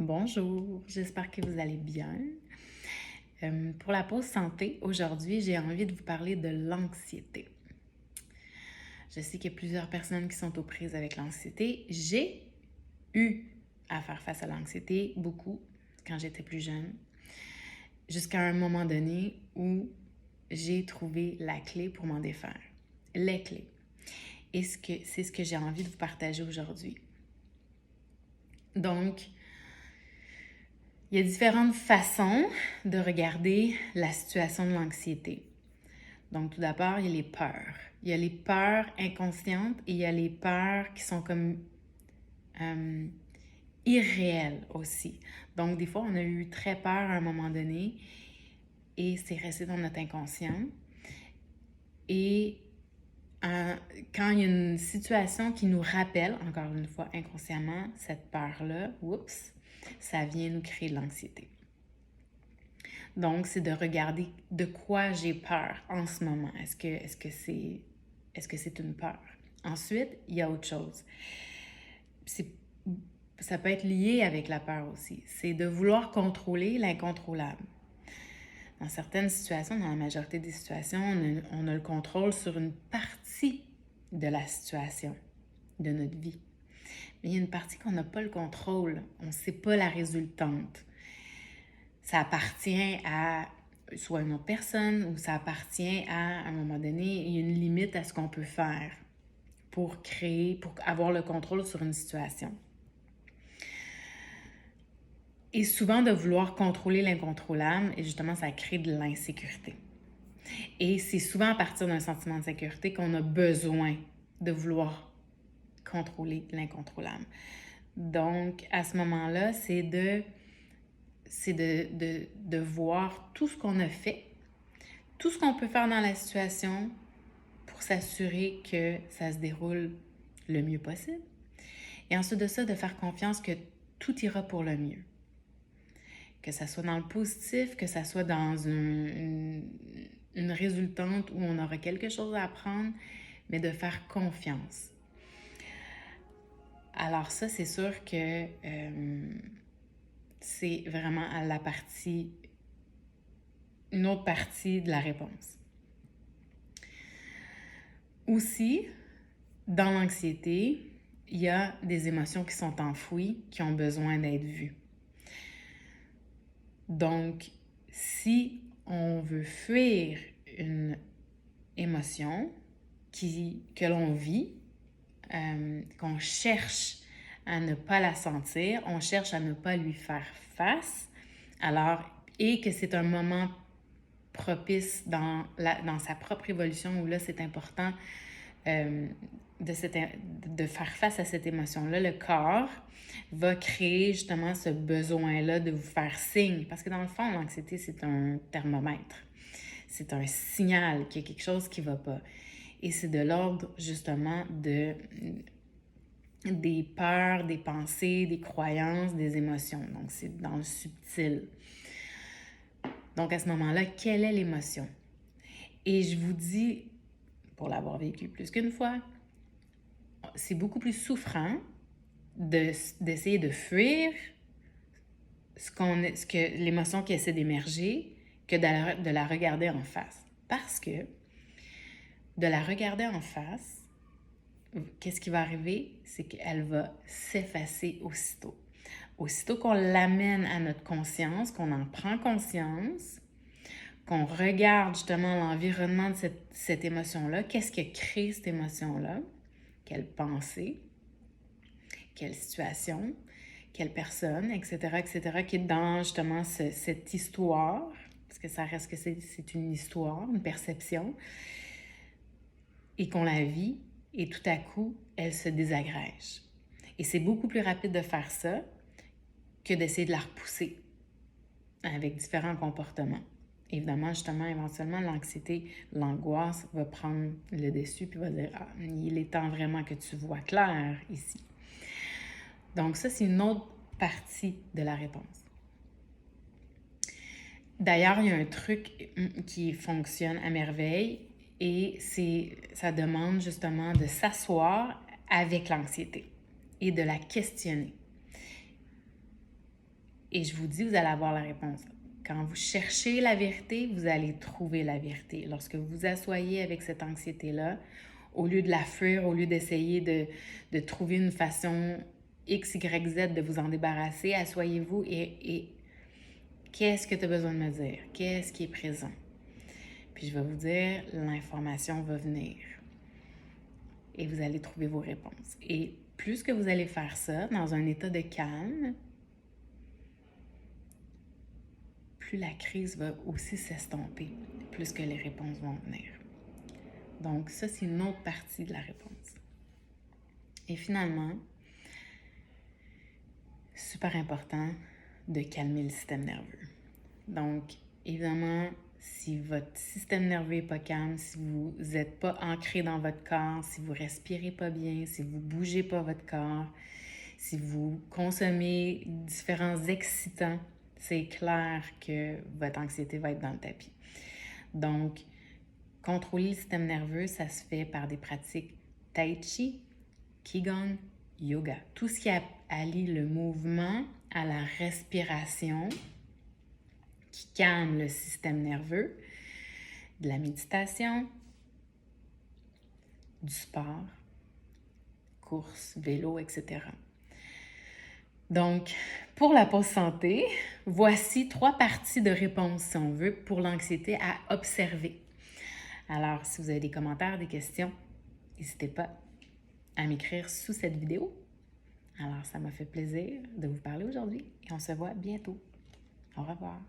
Bonjour, j'espère que vous allez bien. Pour la pause santé, aujourd'hui, j'ai envie de vous parler de l'anxiété. Je sais qu'il y a plusieurs personnes qui sont aux prises avec l'anxiété. J'ai eu à faire face à l'anxiété beaucoup quand j'étais plus jeune, jusqu'à un moment donné où j'ai trouvé la clé pour m'en défaire. Les clés. Et c'est ce que j'ai envie de vous partager aujourd'hui. Donc, il y a différentes façons de regarder la situation de l'anxiété. Donc, tout d'abord, il y a les peurs. Il y a les peurs inconscientes et il y a les peurs qui sont comme irréelles aussi. Donc, des fois, on a eu très peur à un moment donné et c'est resté dans notre inconscient. Et quand il y a une situation qui nous rappelle, encore une fois, inconsciemment, cette peur-là, oups, ça vient nous créer de l'anxiété. Donc, c'est de regarder de quoi j'ai peur en ce moment. Est-ce que c'est une peur? Ensuite, il y a autre chose. Ça peut être lié avec la peur aussi. C'est de vouloir contrôler l'incontrôlable. Dans certaines situations, dans la majorité des situations, on a le contrôle sur une partie de la situation, de notre vie. Mais il y a une partie qu'on n'a pas le contrôle. On ne sait pas la résultante. Ça appartient à soit une autre personne ou ça appartient à un moment donné, il y a une limite à ce qu'on peut faire pour avoir le contrôle sur une situation. Et souvent, de vouloir contrôler l'incontrôlable, et justement, ça crée de l'insécurité. Et c'est souvent à partir d'un sentiment de sécurité qu'on a besoin de vouloir contrôler l'incontrôlable. Donc, à ce moment-là, c'est de voir tout ce qu'on a fait, tout ce qu'on peut faire dans la situation pour s'assurer que ça se déroule le mieux possible. Et ensuite de ça, de faire confiance que tout ira pour le mieux. Que ça soit dans le positif, que ça soit dans une résultante où on aura quelque chose à apprendre, mais de faire confiance. Alors ça, c'est sûr que c'est vraiment une autre partie de la réponse. Aussi, dans l'anxiété, il y a des émotions qui sont enfouies, qui ont besoin d'être vues. Donc, si on veut fuir une émotion que l'on vit, qu'on cherche à ne pas la sentir, on cherche à ne pas lui faire face, et que c'est un moment propice dans sa propre évolution où là, c'est important de faire face à cette émotion-là. Le corps va créer justement ce besoin-là de vous faire signe. Parce que dans le fond, l'anxiété, c'est un thermomètre. C'est un signal qu'il y a quelque chose qui ne va pas. Et c'est de l'ordre justement des peurs, des pensées, des croyances, des émotions. Donc, c'est dans le subtil. Donc, à ce moment-là, quelle est l'émotion? Et je vous dis, pour l'avoir vécu plus qu'une fois, c'est beaucoup plus souffrant d'essayer de fuir l'émotion qui essaie d'émerger que de la regarder en face. Parce que de la regarder en face, qu'est-ce qui va arriver? C'est qu'elle va s'effacer aussitôt. Aussitôt qu'on l'amène à notre conscience, qu'on en prend conscience, qu'on regarde justement l'environnement de cette émotion-là, qu'est-ce qui crée cette émotion-là? Quelle pensée? Quelle situation? Quelle personne? Etc., etc., qui est dans justement cette histoire, parce que ça reste que c'est une histoire, une perception, et qu'on la vit, et tout à coup, elle se désagrège. Et c'est beaucoup plus rapide de faire ça que d'essayer de la repousser avec différents comportements. Évidemment, justement, éventuellement, l'anxiété, l'angoisse va prendre le dessus puis va dire « Ah, il est temps vraiment que tu vois clair ici. » Donc ça, c'est une autre partie de la réponse. D'ailleurs, il y a un truc qui fonctionne à merveille et ça demande justement de s'asseoir avec l'anxiété et de la questionner. Et je vous dis, vous allez avoir la réponse. Quand vous cherchez la vérité, vous allez trouver la vérité. Lorsque vous vous asseyez avec cette anxiété-là, au lieu de la fuir, au lieu d'essayer de trouver une façon X, Y, Z de vous en débarrasser, asseyez-vous et qu'est-ce que tu as besoin de me dire? Qu'est-ce qui est présent? Puis je vais vous dire, l'information va venir. Et vous allez trouver vos réponses. Et plus que vous allez faire ça dans un état de calme, plus la crise va aussi s'estomper, plus que les réponses vont venir. Donc ça, c'est une autre partie de la réponse. Et finalement, super important de calmer le système nerveux. Donc, évidemment, si votre système nerveux n'est pas calme, si vous n'êtes pas ancré dans votre corps, si vous respirez pas bien, si vous bougez pas votre corps, si vous consommez différents excitants, c'est clair que votre anxiété va être dans le tapis. Donc, contrôler le système nerveux, ça se fait par des pratiques Tai Chi, Qigong, Yoga. Tout ce qui allie le mouvement à la respiration, qui calme le système nerveux, de la méditation, du sport, course, vélo, etc. Donc, pour la pause santé, voici 3 parties de réponse, si on veut, pour l'anxiété à observer. Alors, si vous avez des commentaires, des questions, n'hésitez pas à m'écrire sous cette vidéo. Alors, ça m'a fait plaisir de vous parler aujourd'hui et on se voit bientôt. Au revoir.